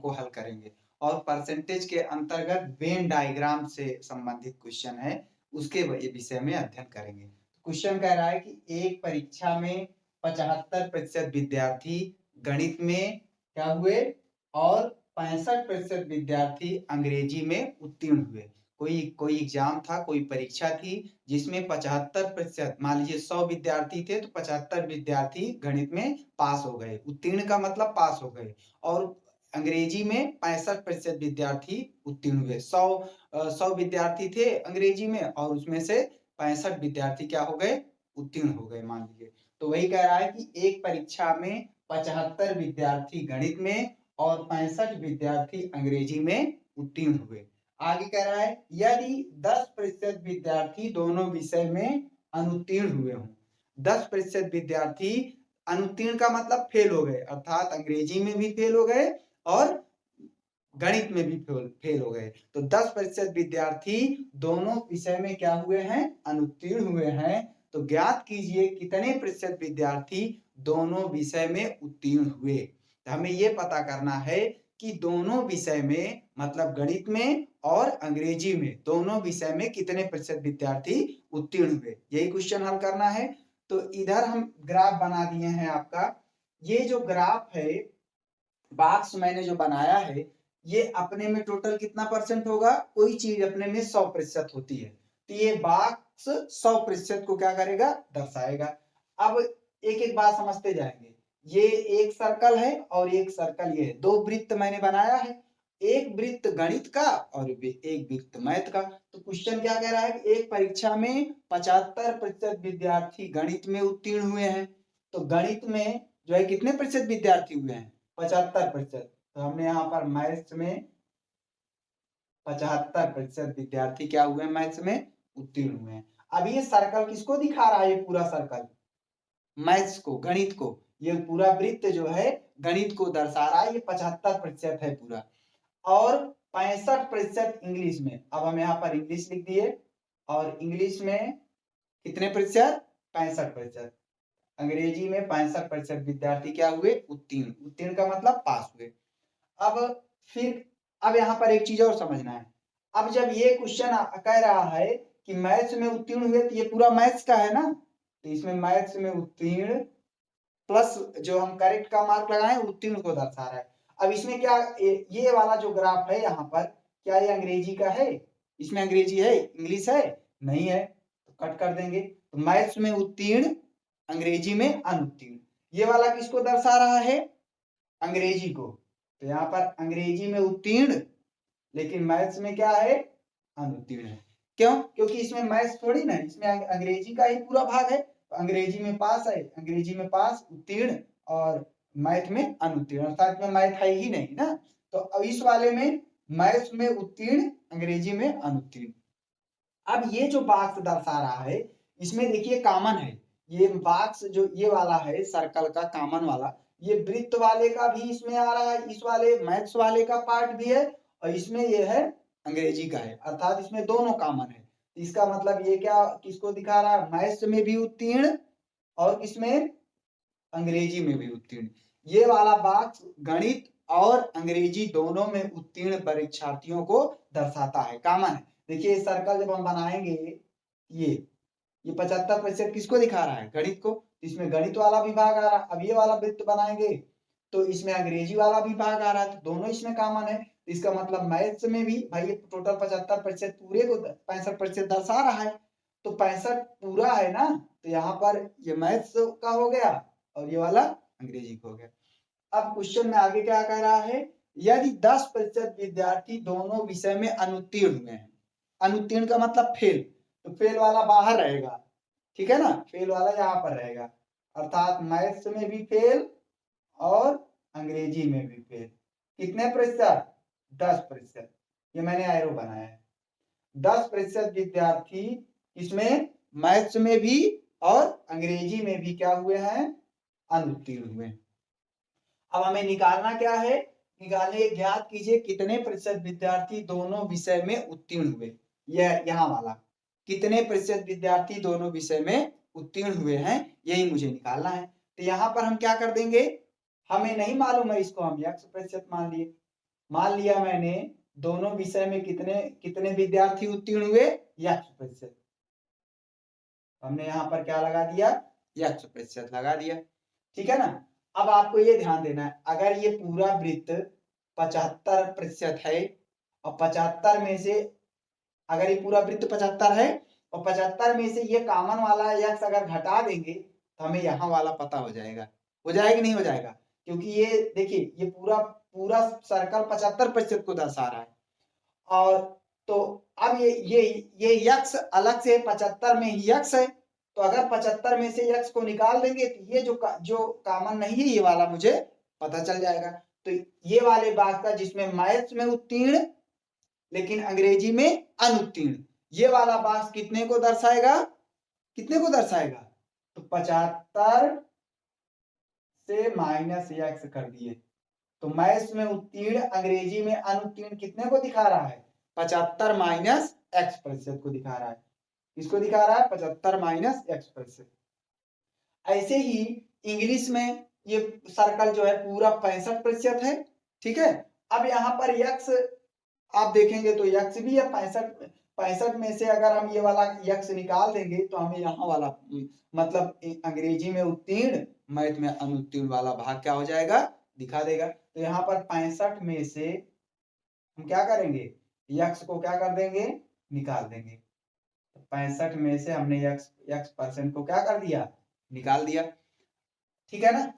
को हल करेंगे और परसेंटेज के अंतर्गत वेन डायग्राम से संबंधित क्वेश्चन है, उसके विषय में अध्ययन करेंगे। क्वेश्चन कह रहा है कि एक परीक्षा में 75% विद्यार्थी गणित में क्या हुए और 65% विद्यार्थी अंग्रेजी में उत्तीर्ण हुए। कोई एग्जाम था, कोई परीक्षा थी जिसमें 75%, मान लीजिए 100 विद्यार्थी थे तो 75 विद्यार्थी गणित में पास हो गए। उत्तीर्ण का मतलब पास हो गए। और अंग्रेजी में 65% विद्यार्थी उत्तीर्ण हुए। 100 विद्यार्थी थे अंग्रेजी में और उसमें से 65 विद्यार्थी क्या हो गए, उत्तीर्ण हो गए मान लीजिए। तो वही कह रहा है कि एक परीक्षा में 75 विद्यार्थी गणित में और 65 विद्यार्थी अंग्रेजी में उत्तीर्ण हुए। आगे कह रहा है यदि 10% विद्यार्थी दोनों विषय में अनुत्तीर्ण हुए हों। 10% विद्यार्थी अनुत्तीर्ण का मतलब फेल हो गए, अर्थात अंग्रेजी में भी फेल हो गए और गणित में भी फेल हो गए। तो 10% विद्यार्थी दोनों विषय में क्या हुए हैं, अनुत्तीर्ण हुए हैं। तो ज्ञात कीजिए कितने प्रतिशत विद्यार्थी दोनों विषय में उत्तीर्ण हुए। तो हमें ये पता करना है कि दोनों विषय में, मतलब गणित में और अंग्रेजी में, दोनों विषय में कितने प्रतिशत विद्यार्थी उत्तीर्ण हुए, यही क्वेश्चन हल करना है। तो इधर हम ग्राफ बना दिए हैं आपका। ये जो ग्राफ है, बॉक्स मैंने जो बनाया है, ये अपने में टोटल कितना परसेंट होगा, कोई चीज अपने में 100% होती है तो ये बॉक्स 100% को क्या करेगा, दर्शाएगा। अब एक एक बात समझते जाएंगे। ये एक सर्कल है और एक सर्कल ये है, दो वृत्त मैंने बनाया है, एक वृत्त गणित का और एक वृत्त मैथ का। तो क्वेश्चन क्या कह रहा है कि एक परीक्षा में 75% विद्यार्थी गणित में उत्तीर्ण हुए हैं। तो गणित में जो है कितने प्रतिशत विद्यार्थी हुए हैं, 75%। तो हमने यहाँ पर मैथ्स में 75% विद्यार्थी क्या हुए, मैथ्स में उत्तीर्ण हुए हैं। अब ये सर्कल किसको दिखा रहा है, ये पूरा सर्कल मैथ्स को, गणित को। ये पूरा वृत्त जो है गणित को दर्शा रहा है, ये 75% है पूरा। और 65% इंग्लिश में। अब हम यहाँ पर इंग्लिश लिख दिए और इंग्लिश में कितने प्रतिशत, 65%। अंग्रेजी में 65% विद्यार्थी क्या हुए, उत्तीर्ण। उत्तीर्ण का मतलब पास हुए। अब फिर अब यहाँ पर एक चीज और समझना है। अब जब ये क्वेश्चन कह रहा है कि मैथ्स में उत्तीर्ण हुए, तो ये पूरा मैथ्स का है ना, तो इसमें मैथ्स में उत्तीर्ण प्लस जो हम करेक्ट का मार्क लगाए उत्तीर्ण को दर्शा रहा है। अब इसमें क्या, ये वाला जो ग्राफ है यहाँ पर, क्या ये अंग्रेजी का है, इसमें अंग्रेजी है, इंग्लिश है, नहीं है, तो कट कर देंगे। तो मैथ्स में उत्तीर्ण, अंग्रेजी में अनुत्तीर्ण। ये वाला किसको दर्शा रहा है, अंग्रेजी को। तो यहाँ पर अंग्रेजी में उत्तीर्ण, लेकिन मैथ्स में क्या है, अनुत्तीर्ण है। क्यों, क्योंकि इसमें मैथ्स थोड़ी ना, इसमें अंग्रेजी का ही पूरा भाग है। तो अंग्रेजी में पास है, अंग्रेजी में पास उत्तीर्ण, और मैथ में अनुत्तीर्ण, अर्थात में मैथ है ही नहीं ना। तो अब इस वाले में मैथ्स में उत्तीर्ण, अंग्रेजी में अनुत्तीर्ण। अब ये जो बॉक्स दर्शा रहा है, इसमें देखिए कॉमन है, ये बॉक्स जो ये वाला है सर्कल का कॉमन वाला, ये वृत्त वाले का भी इसमें आ रहा है, इस वाले मैथ्स वाले का पार्ट भी है और इसमें ये है अंग्रेजी का है, अर्थात इसमें दोनों कॉमन है। इसका मतलब ये क्या किसको दिखा रहा है, मैथ्स में भी उत्तीर्ण और इसमें अंग्रेजी में भी उत्तीर्ण। ये वाला बॉक्स गणित और अंग्रेजी दोनों में उत्तीर्ण परीक्षार्थियों को दर्शाता है, कॉमन है। देखिए सर्कल जब हम बनाएंगे, ये 75% किसको दिखा रहा है, गणित को। इसमें गणित वाला विभाग आ रहा है। अब ये वाला वृत्त बनाएंगे तो इसमें अंग्रेजी वाला विभाग आ रहा है, तो दोनों इसमें कॉमन है। इसका मतलब मैथ्स में भी भाई ये टोटल 75% पूरे को 65% दर्शा रहा है, तो 65 पूरा है ना, तो यहाँ पर ये मैथ्स का हो गया और ये वाला अंग्रेजी का हो गया। अब क्वेश्चन में आगे क्या कह रहा है, यदि 10% विद्यार्थी दोनों विषय में अनुत्तीर्ण हुए हैं, अनुत्तीर्ण का मतलब फेल, तो फेल वाला बाहर रहेगा, ठीक है ना, फेल वाला यहाँ पर रहेगा, अर्थात मैथ्स में भी फेल और अंग्रेजी में भी फेल। कितने प्रतिशत, 10%। ये मैंने एरो बनाया है। 10% विद्यार्थी इसमें मैथ्स में भी और अंग्रेजी में भी क्या हुए हैं, अनुत्तीर्ण हुए। अब हमें निकालना क्या है, निकालने ज्ञात कीजिए कितने प्रतिशत विद्यार्थी दोनों विषय में उत्तीर्ण हुए। यह यहाँ वाला कितने प्रतिशत विद्यार्थी दोनों विषय में उत्तीर्ण हुए हैं, यही मुझे निकालना है। तो यहाँ पर हम क्या कर देंगे, हमें नहीं मालूम है इसको, हम 100% मान लिए। मान लिया मैंने दोनों विषय में कितने कितने विद्यार्थी उत्तीर्ण हुए, x%। हमने यहाँ पर क्या लगा दिया, x% लगा दिया, ठीक है ना। अब आपको ये ध्यान देना है, अगर ये पूरा वृत्त 75% है और 75 में से, अगर ये पूरा वृत्त 75 है और 75 में से ये कॉमन वाला x अगर घटा देंगे तो हमें यहाँ वाला पता हो जाएगा। हो जाएगा कि नहीं हो जाएगा, क्योंकि ये देखिए ये पूरा पूरा सर्कल 75% को दर्शा रहा है। और तो अब ये x अलग से 75 में ही x है, तो अगर 75 में से x को निकाल देंगे तो ये जो कॉमन नहीं है ये वाला मुझे पता चल जाएगा। तो ये वाले बात का जिसमें मैथ्स में उत्तीर्ण लेकिन अंग्रेजी में अनुत्तीर्ण, ये वाला बाक्स कितने को दर्शाएगा, कितने को दर्शाएगा, तो 75 से -x कर दिए, तो मैथ्स में उत्तीर्ण अंग्रेजी में अनुत्तीर्ण कितने को दिखा रहा है, 75 - x% को दिखा रहा है। किसको दिखा रहा है, 75 - x%। ऐसे ही इंग्लिश में ये सर्कल जो है पूरा 65% है, ठीक है। अब यहाँ पर x आप देखेंगे तो x भी है 65 में से अगर हम ये वाला x निकाल देंगे तो हमें यहाँ वाला मतलब अंग्रेजी में उत्तीर्ण मैथ में अनुत्तीर्ण वाला भाग क्या हो जाएगा, दिखा देगा। तो यहाँ पर 65 में से हम क्या करेंगे, x को क्या कर देंगे, निकाल देंगे। 65 में से हमने x% को क्या कर दिया, निकाल दिया, ठीक है ना।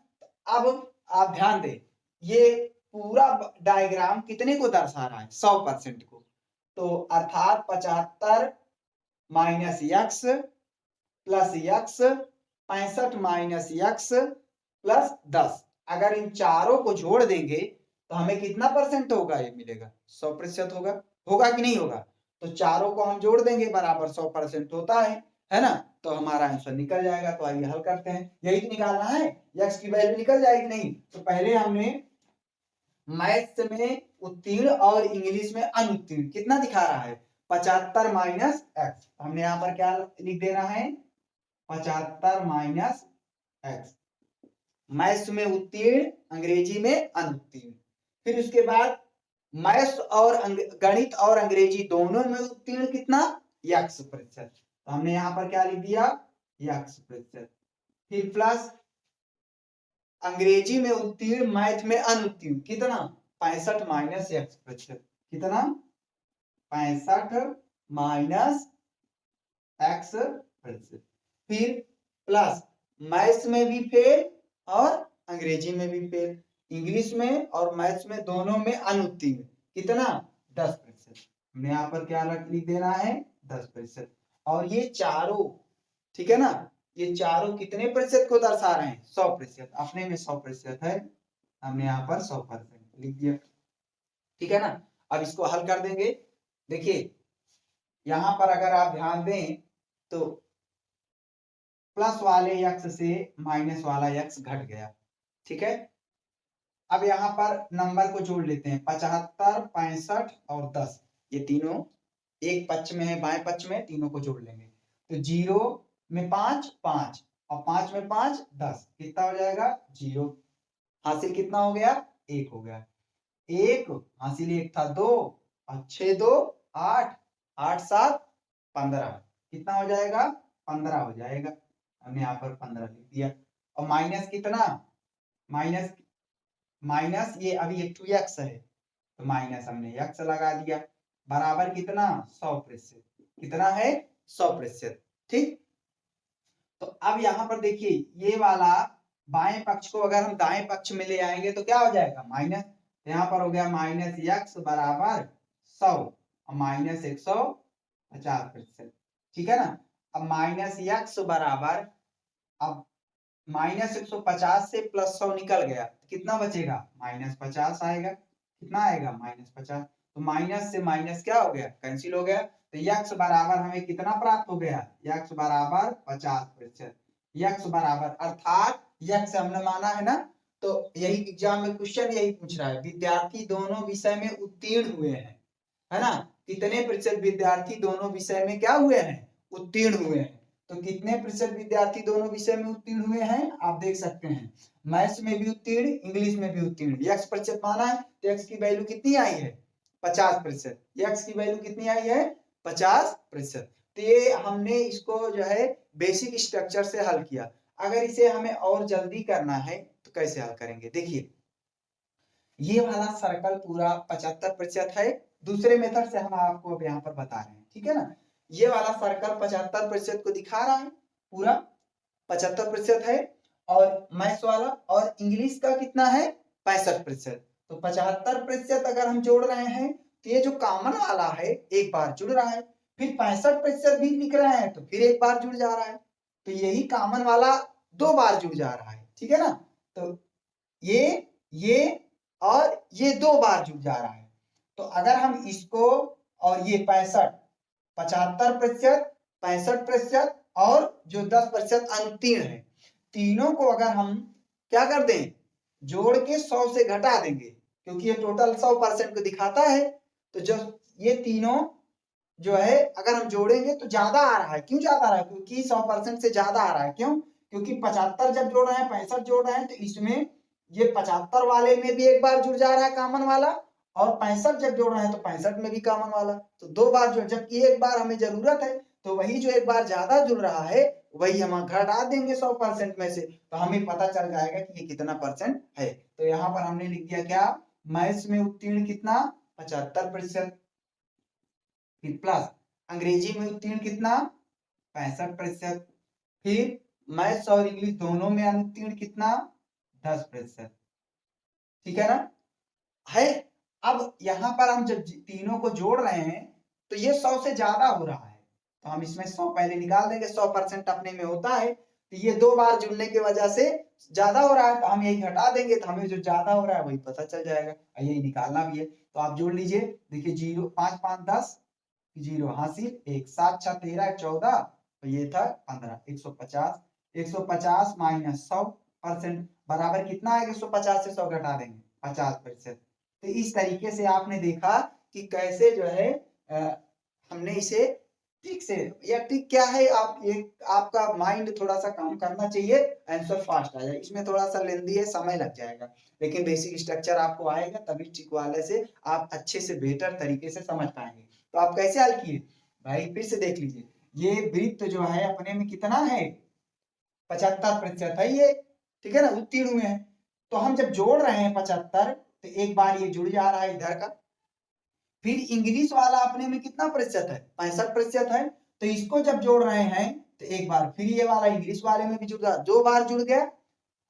अब आप ध्यान दें, ये पूरा डायग्राम कितने को दर्शा रहा है, 100% को। तो अर्थात 75 - x plus x, 65 - x plus 10, अगर इन चारों को जोड़ देंगे तो हमें कितना परसेंट होगा, ये मिलेगा 100% होगा। होगा कि नहीं होगा, तो चारों को हम जोड़ देंगे बराबर 100% होता है ना। तो हमारा आंसर निकल जाएगा। तो आइए हल करते हैं, यही तो निकालना है, x की वैल्यू निकल जाएगी नहीं। तो पहले हमने मैथ्स में उत्तीर्ण और इंग्लिश में अनुत्तीर्ण कितना दिखा रहा है, 75 - x, हमने यहाँ पर क्या लिख देना है, 75 - x। मैथ्स में उत्तीर्ण अंग्रेजी में अनुत्तीर्ण, फिर उसके बाद मैथ्स और गणित और अंग्रेजी दोनों में उत्तीर्ण कितना, x%। तो हमने यहाँ पर क्या लिख दिया, x%। फिर प्लस अंग्रेजी में उत्तीर्ण मैथ में अनुत्तीर्ण कितना, 65 - x%, कितना, 65 - x%। फिर प्लस मैथ्स में भी फेल और अंग्रेजी में भी फेल, इंग्लिश में और मैथ्स में दोनों में अनुत्तीर्ण कितना, 10%। हमने यहाँ पर क्या लिख देना है, 10%। और ये चारों, ठीक है ना, ये चारों कितने प्रतिशत को दर्शा रहे हैं, 100%। अपने में 100% है, हमने यहाँ पर 100% लिख दिया, ठीक है ना। अब इसको हल कर देंगे। देखिए यहाँ पर अगर आप ध्यान दें तो प्लस वाले x से माइनस वाला x घट गया, ठीक है। अब यहाँ पर नंबर को जोड़ लेते हैं, 75, 65 और 10, ये तीनों एक पक्ष में है, बाएं पक्ष में, तीनों को जोड़ लेंगे तो 0 में 5 5 और 5 में 5 10, कितना हो जाएगा, 0। हासिल कितना हो गया, 1 हो गया। 1 हासिल 1 था 2 और 6 2 8, 8 7 15, कितना हो जाएगा, 15 हो जाएगा। हमने यहाँ पर 15 लिख दिया। और माइनस कितना, माइनस ये अभी एक 2x है तो माइनस हमने x लगा दिया, बराबर कितना, 100%, कितना है, 100%, ठीक। तो अब यहाँ पर देखिए ये वाला बाएं पक्ष को अगर हम दाएं पक्ष में ले आएंगे तो क्या हो जाएगा, माइनस। यहाँ पर हो गया -x बराबर 100 और -150%, ठीक है ना। अब -x बराबर, अब -150 से +100 निकल गया तो कितना बचेगा, -50 आएगा, कितना आएगा, -50। तो माइनस से माइनस क्या हो गया, कैंसिल हो गया। तो x बराबर हमें कितना प्राप्त हो गया, x बराबर 50%, x बराबर, अर्थात x हमने माना है ना। तो यही एग्जाम में क्वेश्चन यही पूछ रहा है, विद्यार्थी दोनों विषय में उत्तीर्ण हुए हैं, है ना, कितने प्रतिशत विद्यार्थी दोनों विषय में क्या हुए हैं, उत्तीर्ण हुए हैं। तो कितने प्रतिशत विद्यार्थी दोनों विषय में उत्तीर्ण हुए हैं आप देख सकते हैं। मैथ्स में भी उत्तीर्ण, इंग्लिश में भी उत्तीर्ण। x प्रतिशत माना है तो x की वैल्यू कितनी आई है 50%। x की वैल्यू कितनी आई है 50%। तो ये हमने इसको जो है बेसिक स्ट्रक्चर से हल किया। अगर इसे हमें और जल्दी करना है तो कैसे हल करेंगे, देखिए ये वाला सर्कल पूरा 75% है। दूसरे मेथड से हम आपको अब यहाँ पर बता रहे हैं, ठीक है ना। ये वाला सर्कल 75% को दिखा रहा है, पूरा 75% है। और मैथ्स वाला और इंग्लिश का कितना है 65%। तो 75% अगर हम जोड़ रहे हैं तो ये जो कॉमन वाला है एक बार जुड़ रहा है, फिर 65% भी लिख रहे हैं तो फिर एक बार जुड़ जा रहा है। तो यही कॉमन वाला 2 बार जुड़ जा रहा है, ठीक है ना। तो ये और ये 2 बार जुड़ जा रहा है। तो अगर हम इसको और ये 75% 65% और जो 10% अनुत्तीर्ण है, तीनों को अगर हम क्या कर दें जोड़ के 100 से घटा देंगे, क्योंकि ये टोटल 100% को दिखाता है। तो जो ये तीनों जो है अगर हम जोड़ेंगे तो ज्यादा आ रहा है। क्यों ज्यादा आ रहा है, क्योंकि 100% से ज्यादा आ रहा है। क्यों, क्योंकि 75 जब जोड़ रहे हैं 65 जोड़ रहे हैं तो इसमें ये 75 वाले में भी एक बार जुड़ जा रहा है कॉमन वाला, और 65 जब जोड़ रहे हैं तो 65 में भी कॉमन वाला। तो 2 बार जुड़, जबकि एक बार हमें जरूरत है तो वही जो एक बार ज्यादा जुड़ रहा है वही हम घटा देंगे 100% में से, तो हमें पता चल जाएगा कि ये कितना परसेंट है। तो यहाँ पर हमने लिख दिया क्या, मैथ्स में उत्तीर्ण कितना 75%, फिर प्लस अंग्रेजी में उत्तीर्ण कितना 65%, फिर मैथ्स और इंग्लिश दोनों में अनुत्तीर्ण कितना 10%। ठीक है ना है। अब यहाँ पर हम जब तीनों को जोड़ रहे हैं तो ये 100 से ज्यादा हो रहा है, तो हम इसमें 100 पहले निकाल देंगे। 100% अपने में होता है, तो ये 2 बार जुड़ने की वजह से ज्यादा हो रहा है, तो हम यही घटा देंगे तो हमें जो ज्यादा हो रहा है वही पता चल जाएगा। यही निकालना भी है, तो आप जोड़ लीजिए। देखिए 0 5 5 10 0 हासिल, 1 7 6 13 14, तो ये था 15, 150। 150 माइनस 100% बराबर कितना आएगा, 150 से 100 घटा देंगे 50%। तो इस तरीके से आपने देखा कि कैसे जो है हमने इसे ट्रिक से, या ट्रिक क्या है, आप एक आपका माइंड थोड़ा सा काम करना चाहिए, आंसर फास्ट आ जाए। इसमें थोड़ा सा लेंदी है, समय लग जाएगा, लेकिन बेसिक स्ट्रक्चर आपको आएगा तभी ट्रिक वाले से आप अच्छे से बेहतर तरीके से समझ पाएंगे। तो आप कैसे हल किए भाई, फिर से देख लीजिए। ये वृत्त जो है अपने में कितना है 75% है ये, ठीक है ना, उत्तीर्ण हुए हैं। तो हम जब जोड़ रहे हैं 75 तो एक बार ये जुड़ जा रहा है इधर का। फिर इंग्लिश वाला अपने में कितना प्रतिशत है 65% है, तो इसको जब जोड़ रहे हैं तो एक बार फिर ये वाला इंग्लिश वाले में भी जुड़ रहा, 2 बार जुड़ गया,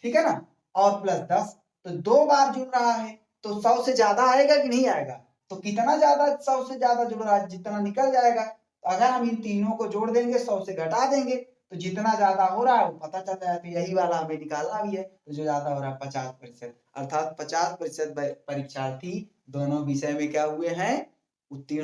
ठीक है ना, और प्लस 10, तो 2 बार जुड़ रहा है तो 100 से ज्यादा आएगा कि नहीं आएगा, तो कितना ज्यादा 100 से ज्यादा जुड़ रहा है जितना निकल जाएगा। तो अगर हम इन तीनों को जोड़ देंगे 100 से घटा देंगे तो जितना ज्यादा हो रहा है वो पता चल जाएगा। तो यही वाला हमें निकालना भी है, तो जो ज्यादा हो रहा है 50%, अर्थात 50% परीक्षार्थी दोनों विषय में क्या हुए हैं उत्तीर्ण।